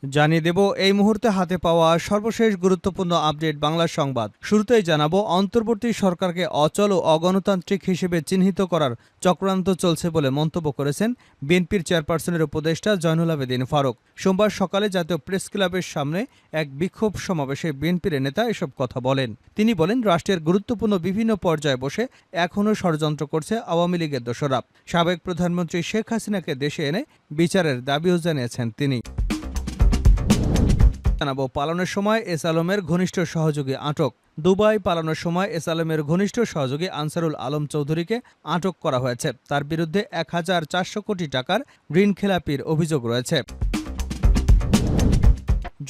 জানিয়ে দেব এই মুহূর্তে হাতে পাওয়া সর্বশেষ গুরুত্বপূর্ণ আপডেট বাংলা সংবাদ। শুরুতেই জানাবো, অন্তর্বর্তী সরকারকে অচল ও অগণতান্ত্রিক হিসেবে চিহ্নিত করার চক্রান্ত চলছে বলে মন্তব্য করেছেন বিএনপির চেয়ারপারসনের উপদেষ্টা জয়নুল আবেদিন ফারুক। সোমবার সকালে জাতীয় প্রেস ক্লাবের সামনে এক বিক্ষোভ সমাবেশে বিএনপির নেতা এসব কথা বলেন। তিনি বলেন, রাষ্ট্রের গুরুত্বপূর্ণ বিভিন্ন পর্যায়ে বসে এখনও ষড়যন্ত্র করছে আওয়ামী লীগের দোসররা। সাবেক প্রধানমন্ত্রী শেখ হাসিনাকে দেশে এনে বিচারের দাবিও জানিয়েছেন তিনি। জানাবো, পালানোর সময় এস আলমের ঘনিষ্ঠ সহযোগী আটক। দুবাই পালানোর সময় এস আলমের ঘনিষ্ঠ সহযোগী আনসারুল আলম চৌধুরীকে আটক করা হয়েছে। তার বিরুদ্ধে ১,৪০০ কোটি টাকার ঋণ খেলাপির অভিযোগ রয়েছে।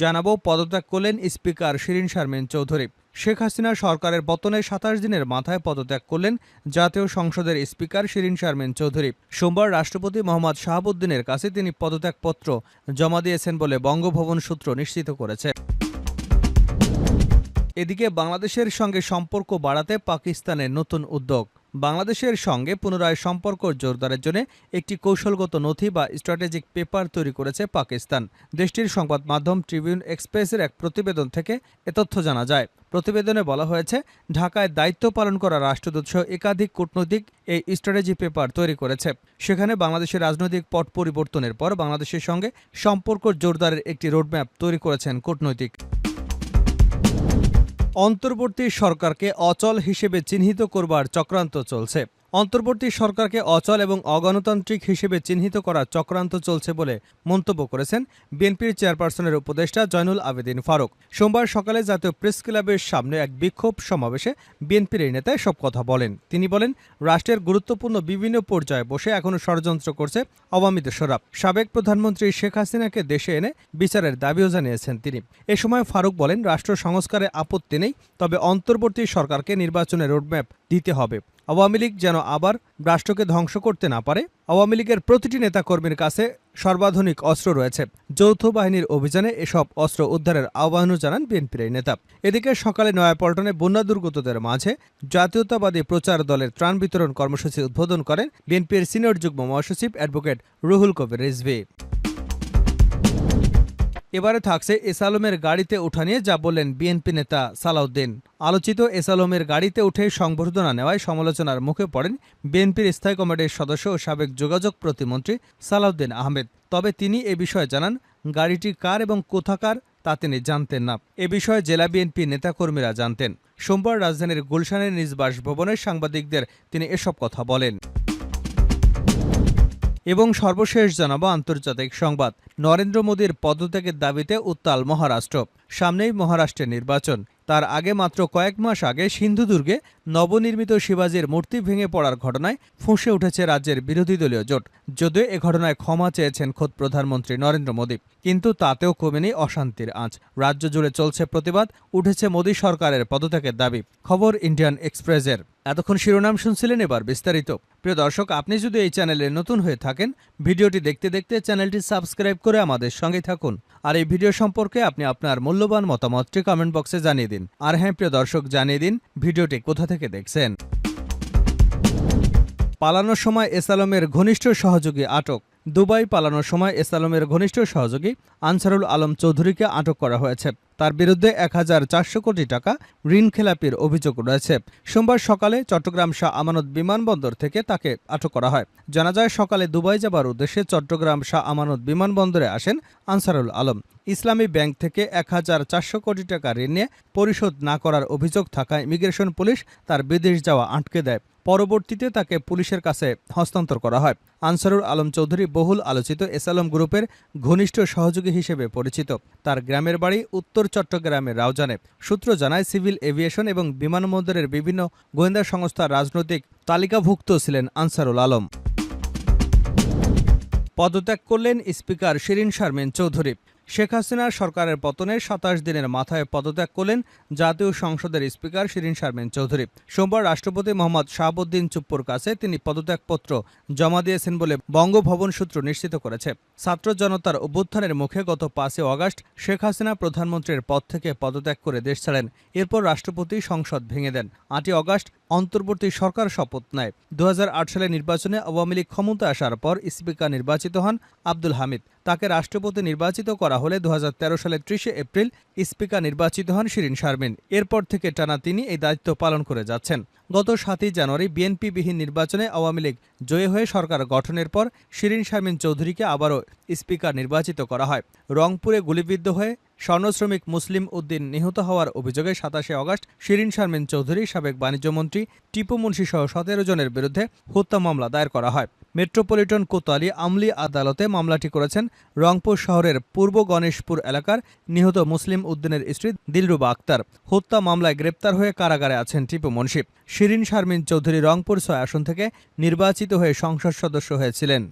জানাবো, পদত্যাগ করলেন স্পিকার শিরীন শারমিন চৌধুরী। শেখ হাসিনা সরকারের পতনের ২৭ দিনের মাথায় পদত্যাগ করলেন জাতীয় সংসদের স্পিকার শিরীন শারমিন চৌধুরী। সোমবার রাষ্ট্রপতি মোহাম্মদ শাহাবুদ্দিনের কাছে তিনি পদত্যাগপত্র জমা দিয়েছেন বলে বঙ্গভবন সূত্র নিশ্চিত করেছে। এদিকে বাংলাদেশের সঙ্গে সম্পর্ক বাড়াতে পাকিস্তানের নতুন উদ্যোগ। বাংলাদেশের সঙ্গে পুনরায় সম্পর্ক জোরদারের জন্য একটি কৌশলগত নথি বা স্ট্র্যাটেজিক পেপার তৈরি করেছে পাকিস্তান। দেশটির সংবাদ মাধ্যম ট্রিবিউন এক্সপ্রেসের এক প্রতিবেদন থেকে এ তথ্য জানা যায়। প্রতিবেদনে বলা হয়েছে, ঢাকায় দায়িত্ব পালন করা রাষ্ট্রদূত সহ একাধিক কূটনৈতিক এই স্ট্র্যাটেজি পেপার তৈরি করেছে। সেখানে বাংলাদেশের রাজনৈতিক পট পরিবর্তনের পর বাংলাদেশের সঙ্গে সম্পর্ক জোরদারের একটি রোডম্যাপ তৈরি করেছেন কূটনৈতিক। অন্তর্বর্তী সরকারকে অচল হিসেবে চিহ্নিত করবার চক্রান্ত চলছে। অন্তর্বর্তী সরকারকে অচল এবং অগণতান্ত্রিক হিসেবে চিহ্নিত করার চক্রান্ত চলছে বলে মন্তব্য করেছেন বিএনপির চেয়ারপারসনের উপদেষ্টা জয়নুল আবেদিন ফারুক। সোমবার সকালে জাতীয় প্রেস ক্লাবের সামনে এক বিক্ষোভ সমাবেশে বিএনপির এই নেতা এসব কথা বলেন। তিনি বলেন, রাষ্ট্রের গুরুত্বপূর্ণ বিভিন্ন পর্যায়ে বসে এখনও ষড়যন্ত্র করছে আওয়ামী দোসররা। সাবেক প্রধানমন্ত্রী শেখ হাসিনাকে দেশে এনে বিচারের দাবিও জানিয়েছেন তিনি। এ সময় ফারুক বলেন, রাষ্ট্র সংস্কারে আপত্তি নেই, তবে অন্তর্বর্তী সরকারকে নির্বাচনের রোডম্যাপ দিতে হবে। আওয়ামী লীগ যেন আবার রাষ্ট্রকে ধ্বংস করতে না পারে। আওয়ামী লীগের প্রতিটি নেতাকর্মীর কাছে সর্বাধুনিক অস্ত্র রয়েছে। যৌথ বাহিনীর অভিযানে এসব অস্ত্র উদ্ধারের আহ্বানও জানান বিএনপির এই নেতা। এদিকে সকালে নয়াপল্টনে বন্যা দুর্গতদের মাঝে জাতীয়তাবাদী প্রচার দলের ত্রাণ বিতরণ কর্মসূচি উদ্বোধন করেন বিএনপির সিনিয়র যুগ্ম মহাসচিব অ্যাডভোকেট রুহুল কবির রিজভী। এবারে থাকছে এস আলমের গাড়িতে ওঠা নিয়ে যা বললেন বিএনপি নেতা সালাউদ্দিন। আলোচিত এস আলমের গাড়িতে উঠে সংবর্ধনা নেওয়ায় সমালোচনার মুখে পড়েন বিএনপির স্থায়ী কমিটির সদস্য ও সাবেক যোগাযোগ প্রতিমন্ত্রী সালাউদ্দিন আহমেদ। তবে তিনি এ বিষয়ে জানান, গাড়িটি কার এবং কোথাকার তা তিনি জানতেন না। এ বিষয়ে জেলা বিএনপি নেতাকর্মীরা জানতেন। সোমবার রাজধানীর গুলশানের নিজ বাসভবনে সাংবাদিকদের তিনি এসব কথা বলেন। এবং সর্বশেষ জানাবো আন্তর্জাতিক সংবাদ। নরেন্দ্র মোদীর পদত্যাগের দাবিতে উত্তাল মহারাষ্ট্র। সামনেই মহারাষ্ট্রের নির্বাচন। তার আগে মাত্র কয়েক মাস আগে সিন্ধুদুর্গে নবনির্মিত শিবাজির মূর্তি ভেঙে পড়ার ঘটনায় ফুঁসে উঠেছে রাজ্যের বিরোধী দলীয় জোট। যদিও এ ঘটনায় ক্ষমা চেয়েছেন খোদ প্রধানমন্ত্রী নরেন্দ্র মোদী, কিন্তু তাতেও কমেনি অশান্তির আঁচ। রাজ্য জুড়ে চলছে প্রতিবাদ, উঠেছে মোদী সরকারের পদত্যাগের দাবি। খবর ইন্ডিয়ান এক্সপ্রেসের। এতক্ষণ শিরোনাম শুনছিলেন, এবার বিস্তারিত। প্রিয় দর্শক, আপনি যদি এই চ্যানেলে নতুন হয়ে থাকেন, ভিডিওটি দেখতে দেখতে চ্যানেলটি সাবস্ক্রাইব করে আমাদের সঙ্গে থাকুন। আর এই ভিডিও সম্পর্কে আপনি আপনার মূল্যবান মতামতটি কমেন্ট বক্সে জানিয়ে দিন। আর হ্যাঁ প্রিয় দর্শক, জানিয়ে দিন ভিডিওটি কোথা থেকে দেখছেন। পালানোর সময় এস আলমের ঘনিষ্ঠ সহযোগী আটক। দুবাই পালানোর সময় এস আলমের ঘনিষ্ঠ সহযোগী আনসারুল আলম চৌধুরীকে আটক করা হয়েছে। তার বিরুদ্ধে ১,৪০০ কোটি টাকা ঋণ খেলাপির অভিযোগ রয়েছে। সোমবার সকালে চট্টগ্রাম শাহ আমানত বিমানবন্দর থেকে তাকে আটক করা হয়। জানা যায়, সকালে দুবাই যাবার উদ্দেশ্যে চট্টগ্রাম শাহ আমানত বিমানবন্দরে আসেন আনসারুল আলম। ইসলামী ব্যাংক থেকে ১,৪০০ কোটি টাকা ঋণ নিয়ে পরিশোধ না করার অভিযোগ থাকায় ইমিগ্রেশন পুলিশ তার বিদেশ যাওয়া আটকে দেয়। পরবর্তীতে তাকে পুলিশের কাছে হস্তান্তর করা হয়। আনসারুল আলম চৌধুরী বহুল আলোচিত এস আলম গ্রুপের ঘনিষ্ঠ সহযোগী হিসেবে পরিচিত। তার গ্রামের বাড়ি উত্তর চট্টগ্রামের রাউজানে। সূত্র জানায়, সিভিল এভিয়েশন এবং বিমানবন্দরের বিভিন্ন গোয়েন্দা সংস্থার রাজনৈতিক তালিকাভুক্ত ছিলেন আনসারুল আলম। পদত্যাগ করলেন স্পিকার শিরীন শারমিন চৌধুরী। শেখ হাসিনার সরকারের পতনের ২৭ দিনের মাথায় পদত্যাগ করলেন জাতীয় সংসদের স্পিকার শিরীন শারমিন চৌধুরী। সোমবার রাষ্ট্রপতি মোহাম্মদ শাহাবুদ্দিন চুপ্পুর কাছে তিনি পদত্যাগপত্র জমা দিয়েছেন বলে বঙ্গভবন সূত্র নিশ্চিত করেছে। ছাত্র জনতার অভ্যুত্থানের মুখে গত ৫ আগস্ট শেখ হাসিনা প্রধানমন্ত্রীর পদ থেকে পদত্যাগ করে দেশ ছাড়েন। এরপর রাষ্ট্রপতি সংসদ ভেঙে দেন। ৮ আগস্ট অন্তর্বর্তী সরকার শপথ নেয়। ২০০৮ সালে নির্বাচনে আওয়ামী লীগ ক্ষমতায় আসার পর স্পিকার নির্বাচিত হন আব্দুল হামিদ। তাকে রাষ্ট্রপতি নির্বাচিত করা হলে 2013 সালের 30 এপ্রিল স্পিকার নির্বাচিত হন শিরীন শারমিন। এরপর থেকে টানা তিনি এই দায়িত্ব পালন করে যাচ্ছেন। গত 7 জানুয়ারি বিএনপিবিহীন নির্বাচনে আওয়ামী লীগ জয়ী হয়ে সরকার গঠনের পর শিরীন শারমিন চৌধুরীকে আবারও স্পিকার নির্বাচিত করা হয়। রংপুরে গুলিবিদ্ধ হয়ে স্বর্ণশ্রমিক মুসলিম উদ্দিন নিহত হওয়ার অভিযোগে 27 আগস্ট শিরীন শারমিন চৌধুরী, সাবেক বাণিজ্যমন্ত্রী টিপু মুন্সি সহ 17 জনের বিরুদ্ধে হত্যা মামলা দায়ের করা হয়। মেট্রোপলিটন কোতোয়ালি আমলি আদালতে মামলাটি করেছেন রংপুর শহরের পূর্ব গণেশপুর এলাকার নিহত মুসলিম উদ্দিনের স্ত্রী দিলরুবা আক্তার। হত্যা মামলায় গ্রেপ্তার হয়ে কারাগারে আছেন টিপু মুন্সি। শিরীন শারমিন চৌধুরী রংপুর 6 আসন থেকে নির্বাচিত হয়ে সংসদ সদস্য হয়েছিলেন।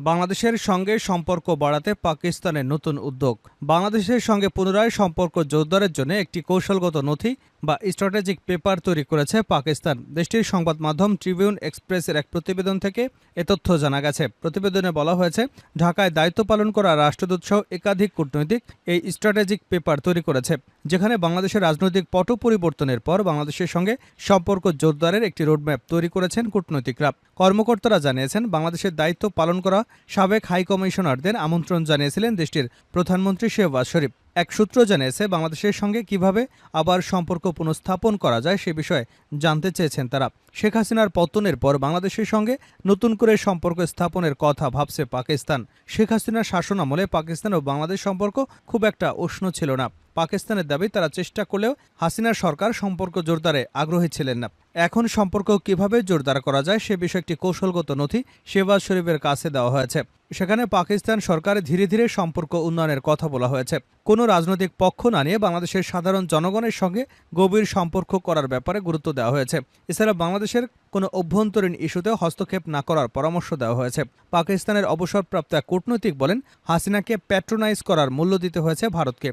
বাংলাদেশের সঙ্গে সম্পর্ক বাড়াতে পাকিস্তানের নতুন উদ্যোগ। বাংলাদেশের সঙ্গে পুনরায় সম্পর্ক জোরদারের জন্য একটি কৌশলগত নথি বা স্ট্র্যাটেজিক পেপার তৈরি করেছে পাকিস্তান। দেশটির সংবাদ মাধ্যম ট্রিবিউন এক্সপ্রেসের এক প্রতিবেদন থেকে এ তথ্য জানা গেছে। প্রতিবেদনে বলা হয়েছে, ঢাকায় দায়িত্ব পালন করা রাষ্ট্রদূত সহ একাধিক কূটনৈতিক এই স্ট্র্যাটেজিক পেপার তৈরি করেছে, যেখানে বাংলাদেশের রাজনৈতিক পট পরিবর্তনের পর বাংলাদেশের সঙ্গে সম্পর্ক জোরদারের একটি রোডম্যাপ তৈরি করেছেন কূটনৈতিকরা। কর্মকর্তারা জানিয়েছেন, বাংলাদেশের দায়িত্ব পালন করা সাবেক হাই কমিশনারদের আমন্ত্রণ জানিয়েছিলেন দেশটির প্রধানমন্ত্রী শেহবাজ শরীফ। এক সূত্র জানিয়েছে, বাংলাদেশের সঙ্গে কিভাবে আবার সম্পর্ক পুনঃস্থাপন করা যায় সে বিষয়ে জানতে চেয়েছেন তারা। শেখ হাসিনার পতনের পর বাংলাদেশের সঙ্গে নতুন করে সম্পর্ক স্থাপনের কথা ভাবছে পাকিস্তান। শেখ হাসিনার শাসনামলে পাকিস্তান ও বাংলাদেশ সম্পর্ক খুব একটা উষ্ণ ছিল না। পাকিস্তানের দাবি, তারা চেষ্টা করলেও হাসিনার সরকার সম্পর্ক জোরদারে আগ্রহী ছিলেন না। এখন সম্পর্ক কিভাবে জোরদার করা যায় সে বিষয়ে একটি কৌশলগত নথি শেহবাজ শরীফের কাছে দেওয়া হয়েছে। সেখানে পাকিস্তান সরকারের ধীরে ধীরে সম্পর্ক উন্নয়নের কথা বলা হয়েছে। কোনো রাজনৈতিক পক্ষ না নিয়ে বাংলাদেশের সাধারণ জনগণের সঙ্গে গভীর সম্পর্ক করার ব্যাপারে গুরুত্ব দেওয়া হয়েছে। এছাড়া বাংলাদেশের কোনো অভ্যন্তরীণ ইস্যুতে হস্তক্ষেপ না করার পরামর্শ দেওয়া হয়েছে। পাকিস্তানের অবসরপ্রাপ্ত এক কূটনৈতিক বলেন, হাসিনাকে প্যাট্রোনাইজ করার মূল্য দিতে হয়েছে ভারতকে।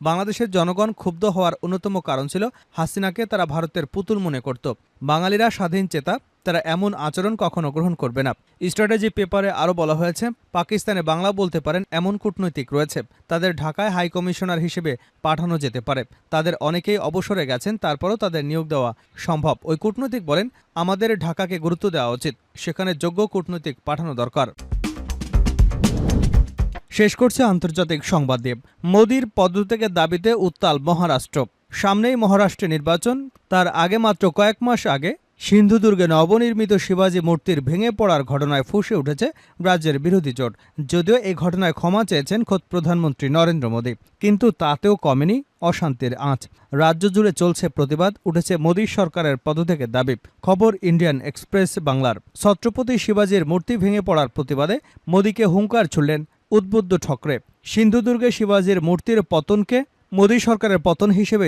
বাংলাদেশের জনগণ ক্ষুব্ধ হওয়ার অন্যতম কারণ ছিল হাসিনাকে তারা ভারতের পুতুল মনে করত। বাঙালিরা স্বাধীন চেতা, তারা এমন আচরণ কখনো গ্রহণ করবে না। স্ট্র্যাটেজি পেপারে আরও বলা হয়েছে, পাকিস্তানে বাংলা বলতে পারেন এমন কূটনৈতিক রয়েছে, তাদের ঢাকায় হাই কমিশনার হিসেবে পাঠানো যেতে পারে। তাদের অনেকেই অবসরে গেছেন, তারপরও তাদের নিয়োগ দেওয়া সম্ভব। ওই কূটনৈতিক বলেন, আমাদের ঢাকাকে গুরুত্ব দেওয়া উচিত, সেখানে যোগ্য কূটনৈতিক পাঠানো দরকার। শেষ করছে আন্তর্জাতিক সংবাদ দিয়ে। মোদির পদত্যাগের দাবিতে উত্তাল মহারাষ্ট্র। সামনেই মহারাষ্ট্রে নির্বাচন, তার আগে মাত্র কয়েক মাস আগে সিন্ধুদুর্গে নবনির্মিত শিবাজী মূর্তির ভেঙে পড়ার ঘটনায় ফুঁসে উঠেছে রাজ্যের বিরোধী জোট। যদিও এই ঘটনায় ক্ষমা চেয়েছেন খোদ প্রধানমন্ত্রী নরেন্দ্র মোদী, কিন্তু তাতেও কমেনি অশান্তির আঁচ। রাজ্য জুড়ে চলছে প্রতিবাদ, উঠেছে মোদী সরকারের পদত্যাগের দাবি। খবর ইন্ডিয়ান এক্সপ্রেস বাংলার। ছত্রপতি শিবাজীর মূর্তি ভেঙে পড়ার প্রতিবাদে মোদীকে হুঙ্কার ছুড়লেন উদ্বুদ্ধ ঠকরে। সিন্ধুদুর্গে শিবাজীর মূর্তির পতনকে মোদী সরকারের পতন হিসেবে